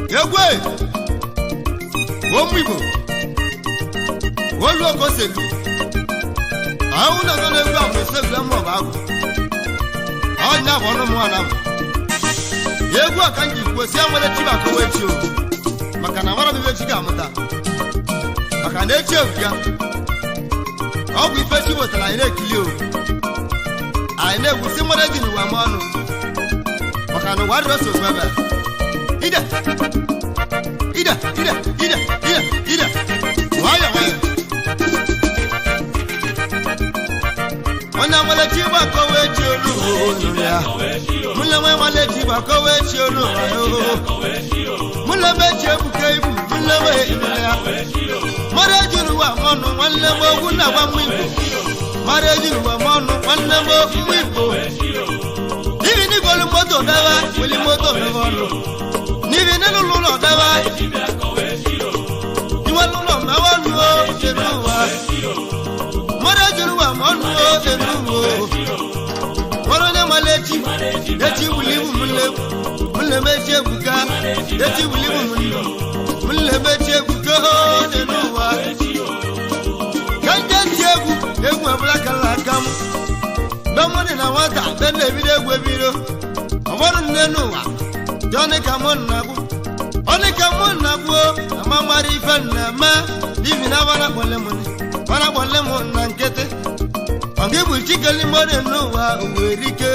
Egwe Omibo Wolu okoselu Awu na gana egwu ameselu mo ba agu Anya hono mo anam Egwu akanji kwesi anwele tiba ko wechi o maka na wara bibe chiga amuta maka na echi ofia Ogu ife chi botala ire kili o Ai na egwu si mwere ji nuwa mo anu maka na wari roso gwebe Ida Waya Wana wale chiba kowe chionu Mula wale chiba kowe chionu Mula meche bukeibu Mula we imaya Mare jiruwa mono Wale moguna wa mwibo Mare jiruwa mono Wale mogwibo Nivi ni golu moto dawa Wili moto mevono Nivi nenu lulo dawa Iwa lulo mewanu Jeruwa Mare jiruwa mono Jeruwa Morone malechi Eti ulibu mule meche buka Eti ulibu mule meche buka Jeruwa Kanje chegu Egu ablaka lakamu Domoni na wata Bende vide gwe viro Amonu nenuwa Jone kamon nagu Oni kamon nagu Ama marifa nama Divi na wana bole muni Wana bole muni na nkete Angibu chikeli mone nuwa uwerike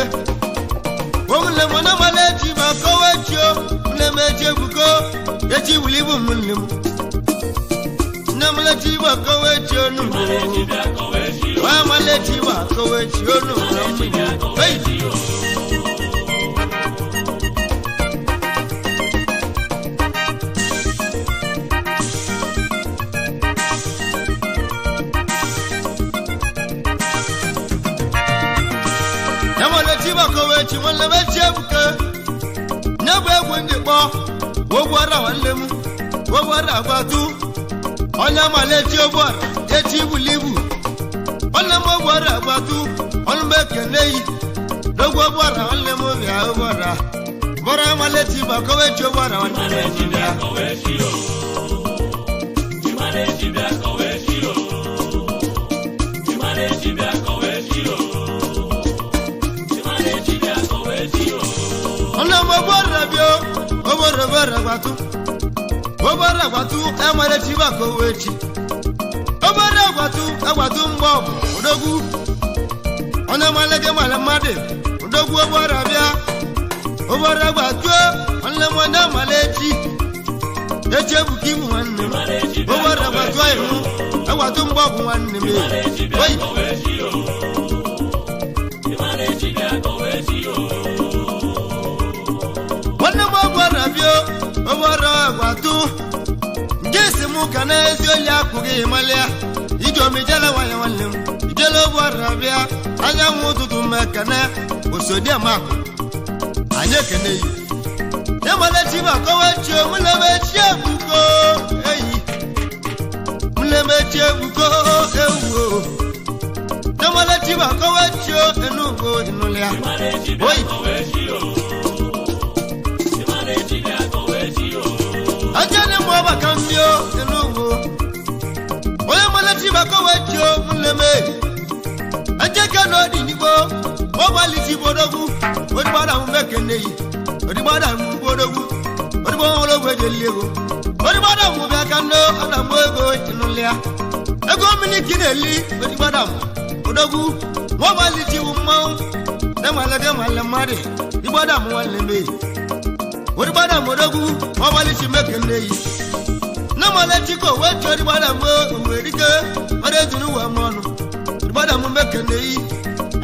Womule mwana malechi bako wechio Mule meche buko Yechi ulibu mulimu Namalechi bako wechio nuwa Wa malechi bako wechio nuwa Hey! Kowechi wala mechebuke Nebe gwende bo Wogwara walemu Wogwara batu Onya malechi ogwara Echi bulibu Onya mogwara batu Onu mekenei Dogwa gwara walemu Vya ogwara Bora malechi ba kowechi ogwara Malechi bia kowechi yo Malechi bia kowechi yo Malechi bia kowechi yo Ona mobora bio obora gwatu obora gwatu amare tiba ko wechi obora gwatu mbo odogu ona malege malamade odogu obora bia obora gwatu ona mona malechi echebuki mu wanne obora gwatu ayu agwatu mbo ku wanne me oi Obara gwatu Ngesi muka na ezi oli akụghị ịmalịa Ijomi jele wanya nwanne m Ijele obara bịa Anya nwụtụtụ mmekene Osodi amakụ Anya ekene yi Yemalechi bakowechi Mulemechi ebuko Eyi Mulemechi ebuko Ewu Yemalechi bakowechi Enugo inulia Oyi Ajane mwa kambio enugo Oya malechi bako wecho muleme Ajeka no dinibo Mobali tibodogu Odibada mbeke nei Odibada mbodogu Odibo lo wedelego Odibada mbeka no Ada mwego inulia Ego miniki neli Odibada mbodogu Mobali tiwumau Demale mare Odibada mwaleme Odibada modogu Mobali chimekende yi Namalechi ko wecho odibada mo Werike Ode tunu wa mono Odibada mo mekende yi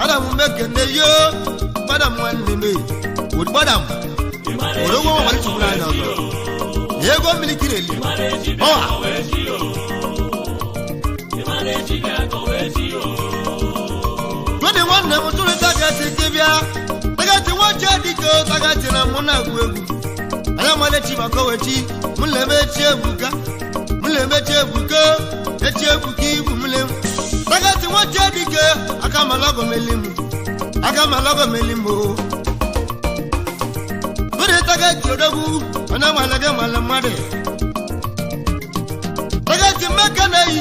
Ada mo mekende yo Odibada mo anime Odibada mo Odogo Mobali chumula na go Yego milikireli Owa Wede wanne mutule tagati kibia Tagati wacha diko Tagati na muna gwegu Aya malechi bakowechi Mulemechi ebuka Mulemechi ebuka Echi ebuki ibu mulem Tagati wacha dike Akamalago melimu Bure tagati odogu ana malaga malamade tagati makanai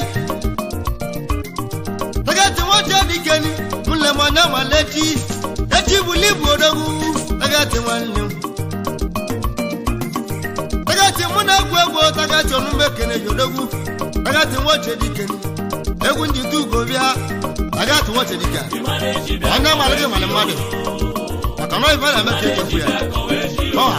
tagati wacha dikeni mulle mana maleti eti bulibu odogu tagati wanne tagati muna gwego tagati onumbe kene yodogu tagati wacha dikeni egunji dugo bia tagati wacha dikeni ana malaga malamade akama ifala mekeke kuya oh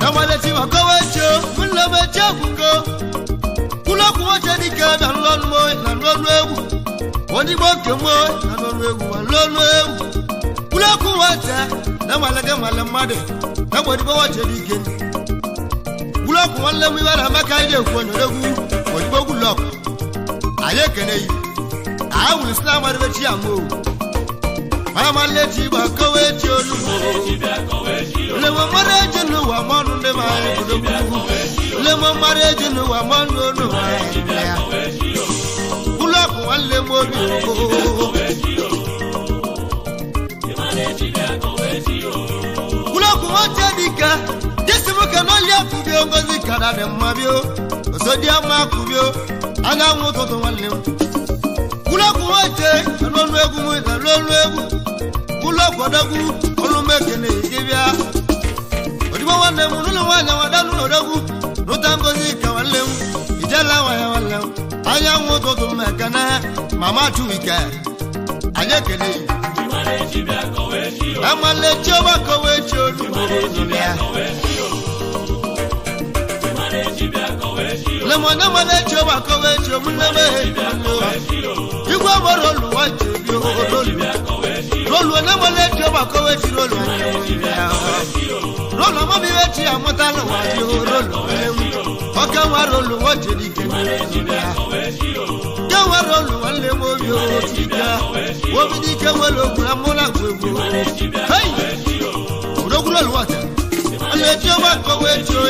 Namaleti wakawecho mulamecha kuko kula kuwacha dikada lolmo na lolwewu woni boke mo na lolwewu lolwewu kula kuwacha namalaga malamade na wodi bowacha dikeni kula kuwalle mi wala makaje ko nyoregu wodi bogu lok aye kenei awul islam arbechi amo Amaleti wakawecho Lemo marriage no wa manu de mai budogu Lemo marriage no wa manu no Kula ko alle mo bi Kula ko wacha dika Desimu kanalia kubyo ngozi kada de mabio Osodia makubyo ana ngoto walle Kula ko wacha lolu egu mo lolu egu Kula ko dagu olumekene igibia Odibo wane munulu wanya wadalu odagu Nutango zika wale Ijala waya wale Aya mwoto tumekana Mama tuwike Anye kene Amale choba kowecho Lemona male choba kowecho Muleme Igwa morolu wache Bio Rolu na male choba kowecho Rolu Rolu mami wechi amotalo wajo Rolu Oka warolu wache dike Ka warolu wale mobio Tika Wobi dike walo kuna mola kwebo Hey Udokulo luwate Ale choba kowecho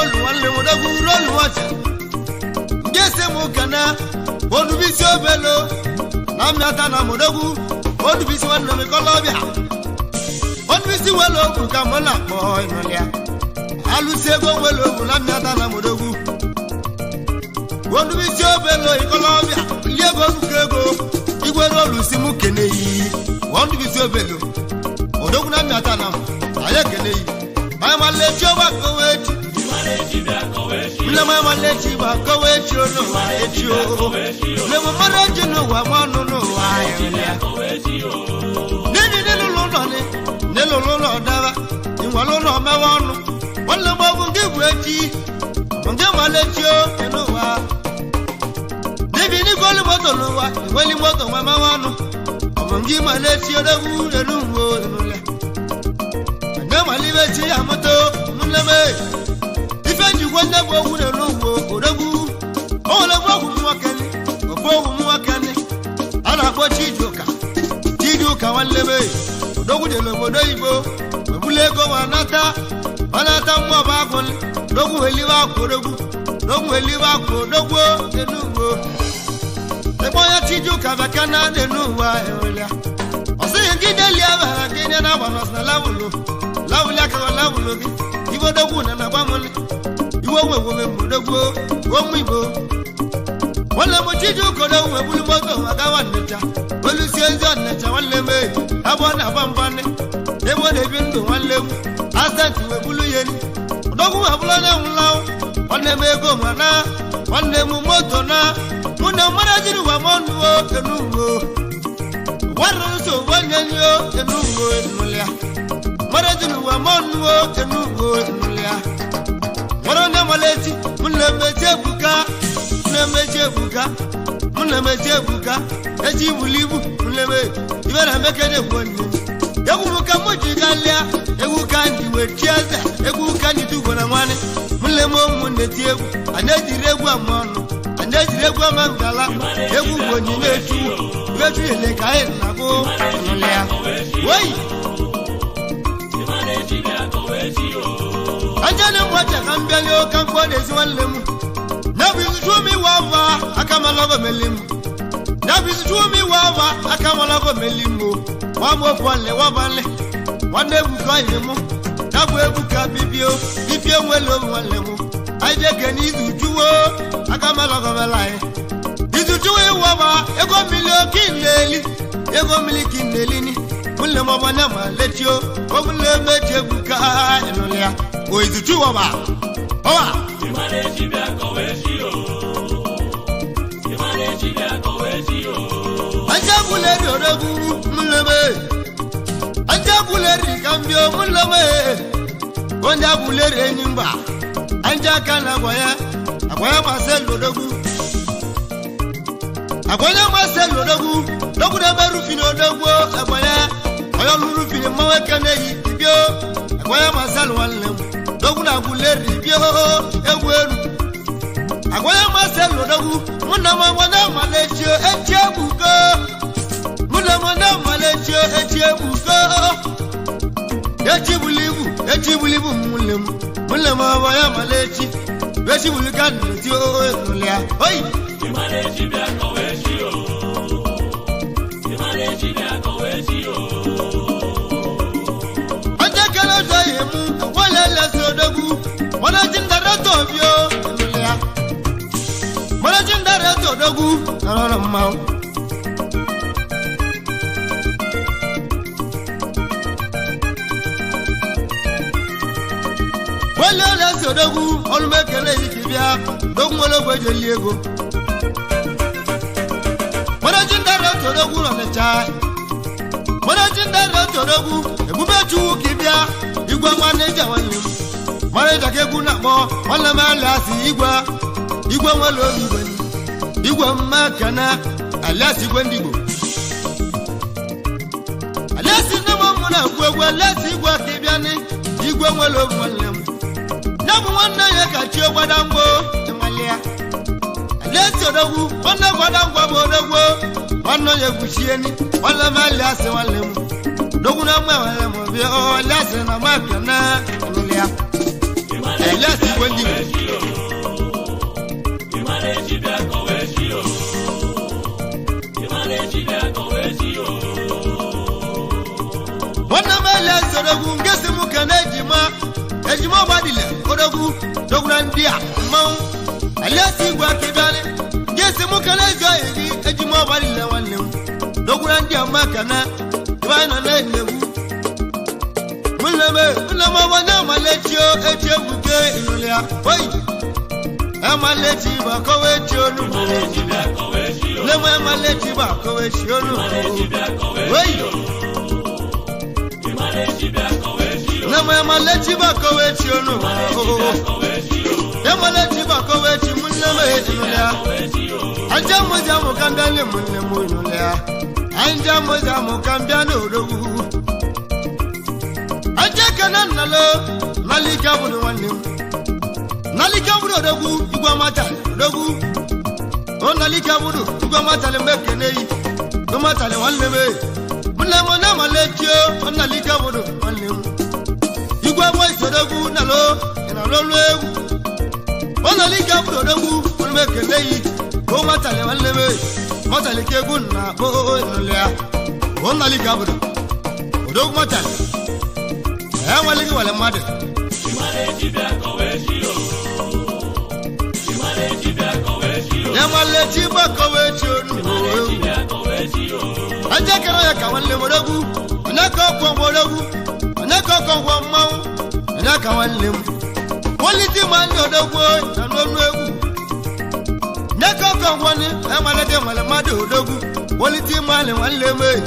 Rolu wacha Ngese mukana Odubisi obelo Namyata na modogu Odubisi wana mikolobia Odubisi welo kukamona Boy nolia Alusego welo namyata na modogu Odubisi obelo ikolobia Liego mukego Igwe rolu si mukeneyi Odubisi obelo Odogu namyata na Aye keneyi Mama lecho wako wechi Lema malechi ba kowechi no wa echo Lema maraji no wa manu no wa elia Nini lo dawa Inwalo no mewanu Wale mwabu ngibwechi Mange malechi no wa Nibi ni goli moto no wa Iweli moto wa mewanu Omongi malechi odagu Enuwo enule Mange malibechi amoto Nuleme Ifeji wende bo wure lowo odogu ole bo mu wakani ofo mu wakani ana bo chijuka wanlebe odogu de lobodo ibo webulego wanata mo ba gon dogu eliwa ko dogu enugo ebo ya chijuka bakana enuwa eolia ose ngide liaba ngide na banos na lawulo ka lawulo gi ibo dogu na bamole Wowe mudogo womibo wala mojiju kodo webulu moto agawa ncha welu sienzo ncha wale me abona bambane ebo de bindu wale asant webulu yeni dogu abula na nlaw wale me go mana wale mu moto na muna marajiru wa monwo kenugo waru so wanyanyo kenugo enulia marajiru wa monwo kenugo enulia Warona maleti, mulemeje buka, eji bulibu, muleme, ibera mekene kwani. Egu buka mojigalia, egu kandi wetiaza, egu kandi tugona mwane, mulemo munetiegu, anejiregu amano, anejiregu amangala, egu bonyinetu, wetu ele kae nako, nolea. Woi! Ajani mwacha kambialio kankode ziwalemu Nabizu chumi wawa akamalago melimu Nabizu chumi wawa akamalago melimu Wamo fwale wabale Wanebu kwa ilemu Nabu ebuka bibio Bibio mwelo mwalemu Aijeke nizu chuo akamalago melaye Nizu chuwe wawa ego milio kineli Ego mili kinelini Mule mwana maletio Mule meche buka enolia Oizu chuwa ba Owa Anjabuleri odogu muleme Anjabuleri kambio muleme Anjabuleri enyimba Anjakana Akwaya masel odogu Akwaya masel odogu Dogu de berufini odogu Akwaya Ayo lurufini mawekane ibio Akwaya masel walemu Dogu na buleri ibio Egweru Akwaya masel odogu Munama wana malechio echebuko Munama wana malechio echebuko Echibulibu mulemu Mulema waya malechi Echibulikani letio enulia Oi Imalechi biako wechio Imalechi biako wechio Ajakelo jayemu Walele sodogu Wana jindarato vyo enulia Wana jindarato dogu Narora mao Walele sodogu Olumekele ikibia Dogu mologo jeliego Wana jindarato dogu Nonechai Wana jindarato dogu Ebube chuo kibia Igwa maneja wanyemu Maneja kegu namo Wala malasi igwa Igwa mwalo igweni Igwa makana Alasi gwendigo Alasi nama muna kwegwe Alasi igwa kibiani Igwa mwalo mwalemu Namu wana yeka chio gwadangwo Emalia Alasi odogu Wana gwadangwo bodogo Wana yekushieni Wala malasi walemu Dogu na mwe walemu Vyo alasi na makana Emalia Alasi gwendigo Wana malasi odogu Ngesi mukane ejima badile odogu doguna ndia mau alasi gwa kibale ngesi mukane joyi ejima badile wanne doguna ndia makana bana na nebu mulama wana malechio echebuke inulia oi amalechi bakowechio nu lema amalechi bakowechio nu oi Nama malechi bakowechi onu Malechi bakowechi muneme enulia Anja moja kambia munemu enulia Anja moja kambia nodogu Anja kana nalo Nalika budu wanemu Nalika budu odogu Igwa matale odogu O nalika budu Igwa matale mekenei Igwa matale waneme Munemo na malechio O nalika budu wanemu Igwa voice odogu nalo Inalolo egu Ona liga odogu Onmekelei O matale waleme Matale kegu na bo enulia Ona liga odogu matale Ewa ligi wale made Imalechi biako wechio Imalechi biako wechio Imalechi biako wechio Anja kero ya kawale odogu Anaka kwa odogu Anaka kwa mau Anaka walemu Politi mani odogu Nanonu egu Naka kwa wani Emalete malemade odogu Politi mani waleme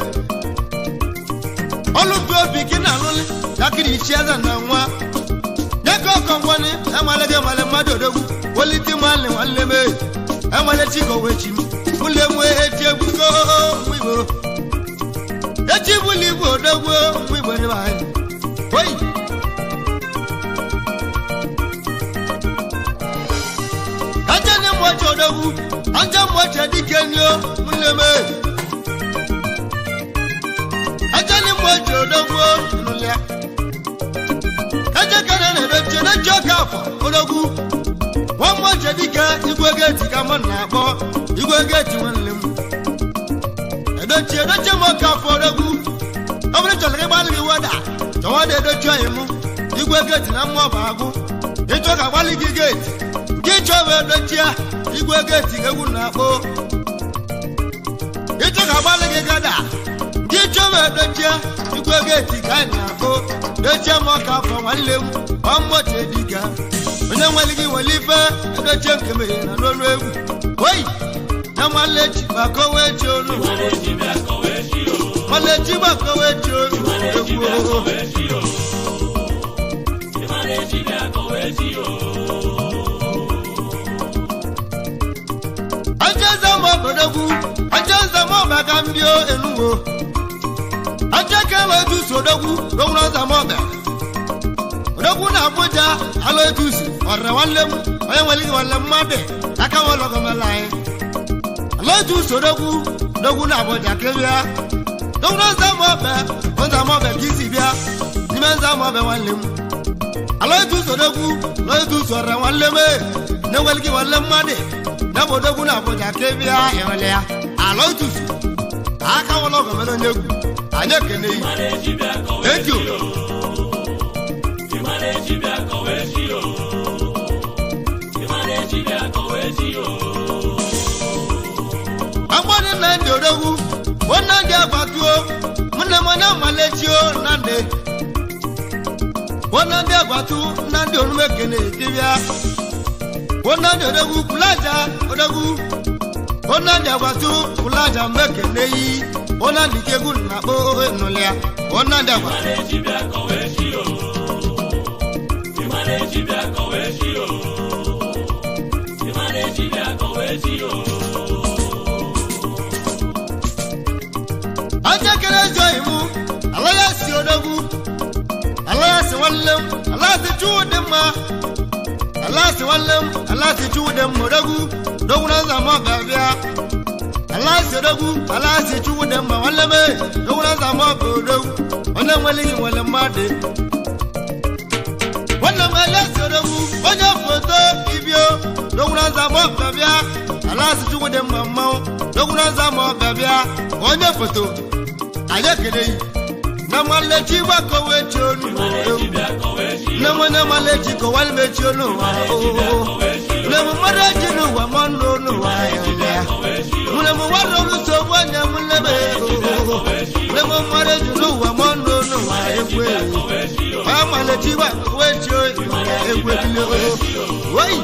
Olupo bikina lole Lakini ichiaza na mwa Naka kwa wani Emalete malemade odogu Politi mani waleme Emalete kwa wechi Mulemu ejebuko Mwibo Ejibulibu odogu Mwibo ni wani Oi Anja ni mwacho odogu Anja mwacho dikenyo Muleme Anja ni mwacho odogu Nulia eje kana na doche na joka afọ odogwu one more jedika igwe gate ka mo na akpọ igwe gate nwanne m edoche mo ka afọ odogwu obere chọrọ ịgbalị gị wada chọwa de doche anyị mụ igwe gate na mmụọ bụ agụ ịchọ ka gbalị gị gate nke ịchọ wee doche igwe gate egwu na akpọ ịchọ ka gbalị gị gada nke ịchọ wee doche igwe gate ka anyị na-akpọ doche mo ka afọ nwanne m ọmmụọ jedika onye nwere gị nwere ife edoche nke mere na n'olu egwu oyi na nwalechi gbakowe chi olu nwalechi gbakowe chi olu egwu ajeza m obodogwu ajeza m ọbaka mbio enuwo ajekele otu sodogwu n'ogwunoza m ọbịa odogwu na Abuja alo etusi ọrẹ nwanne m onye nwere gị nwanne mmadụ aka nwelọgọmela anyị alo etusi odogwu na Abuja kebịa dogwu na nzamọbe ka isi bịa n'ime nzamọbe nwanne m alo etusi odogwu alo etusi ọrẹ nwanne m na-enwere gị nwanne mmadụ na bụ odogwu na Abuja kebịa enwele ya alo etusi aka nwelọgọmela onye egwu anyị ekene yi thank you agbani na ndị odogwu nwanne ndị agbatuo nwanne m onye amalechio na ndị nwanne ndị agbatu na ndị onumekene dibịa nwanne ndị odogwu kwulaja odogwu nwanne ndị agbatu kwulaja mmekene yi nwanne ndị kegwu na-akpọ nụlịa nwanne ndị agbatu aja kere joyi mu alaya si odogwu alaya si wallem alaya si chude ma alaya si wallem alaya si chude ma odogwu dogwu na zama babia alaya si odogwu alaya si chude ma walleme dogwu na zama odogwu onye nwere gị nwere mmadụ wannan alasi odogwu onye foto ibio dogwu na zama babia alaya si chude ma mmanwụ dogwu na zama babia onye foto aye kede na malechi wa ko we chonu na mona malechi ko wal me chonu na mo maraji no wa mono no wa ya muna mo waro lu so wanya mulebe na mo maraji no wa mono no wa ekwe ma malechi wa ko we chonu ekwe bile woi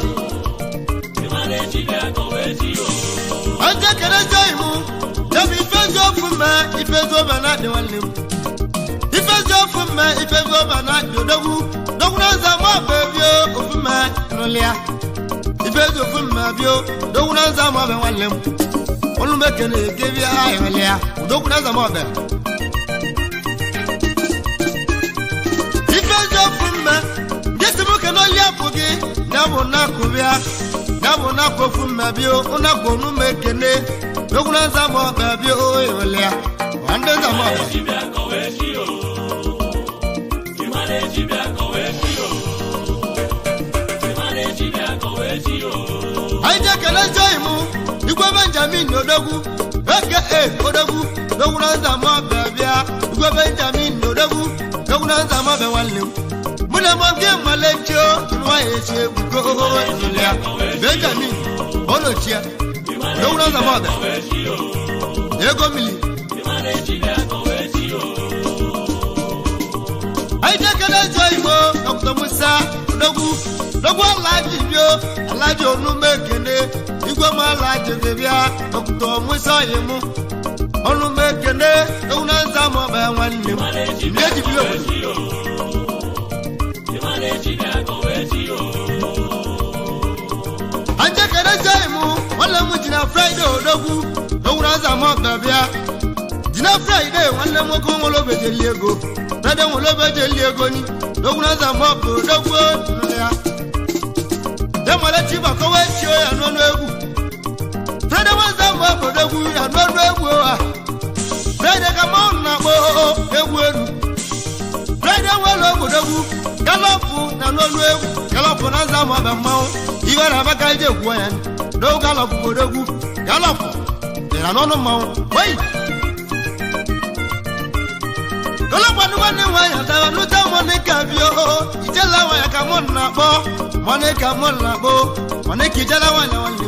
anja kere jaimu Dabi ifezo fume ifezo banade walem ifezo fume ifezo banade odogwu dogwu na nzama bebio ofume nolia ifezo fume bio dogwu na nzama be walem olumekene gebia ayolia dogwu na nzama be ifezo fume desimu kenolia bugi nabo nakubia nabo nakofume bio unagonu mekene doguna zamo baby oyolia wande zamo aija kele joimu igwe Benjamin odogwu odogwu doguna zamo baby igwe Benjamin odogwu doguna zamo be wanle muna monge malecho nwa yeche bugo oyolia Benjamin olochia doguna zamo be ego mili aija kele joimo Dr. Musa dogwu alaji bio alaji onumekene igwe ma alaji bia Dr. Musa yemu onumekene doguna nzamo be nwanne m ndeji bio aija kele joimo wala mu jina Friday odogwu doguna nzamo be bia jina Friday nwanne m ko ngolo bejeli ego Friday ngolo bejeli ego ni doguna nzamo be odogwu ya demale chiba ko we chi o ya no egwu Friday nzamo be odogwu ya no egwu a Friday ka mo na bo egwu enu Friday walo odogwu Galopu na lolu egwu galopu na nza ma ba mmanwụ iwe na abaka ije kwuo ya do galopu bodogwu galopu ịra n'ọnụ mmanwụ wei galopu nwanne nwa ya tara nuta Monica bio ijela nwa ya ka mụ na-akpọ Monica mụ na-akpọ Monica ijela nwa ya nwanne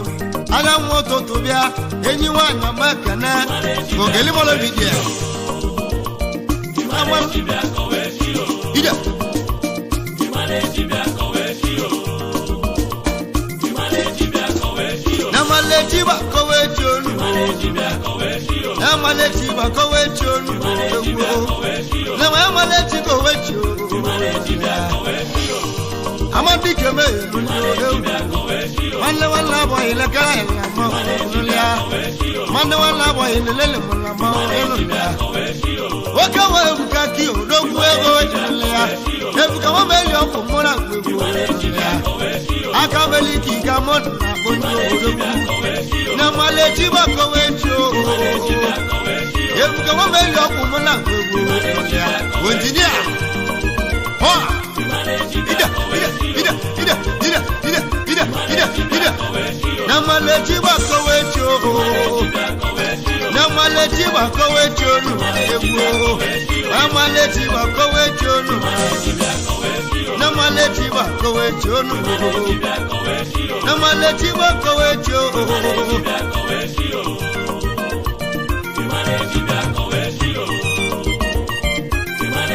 aga nwa ụtụtụ bịa enyi nwaanyị makana ogeli molo vidio ide Namalejiba kowe chonu Namalejiba kowe chonu Namaleji kowe chonu Amadi keme Mane wala boy la kala mo Mane wala boy lele mo Waka wa ukaki odogwu ego ya Ebuka wa meli ofu mona gwebu Aka meli kika mona bonyo odogwu Namalejiba kowe chonu Ebuka wa meli ofu mona gwebu Engineer Namalejiba kowe chonu Namalejiba kowe chonu Namalejiba kowe chonu Namalejiba kowe chonu Namalejiba kowe chonu Imane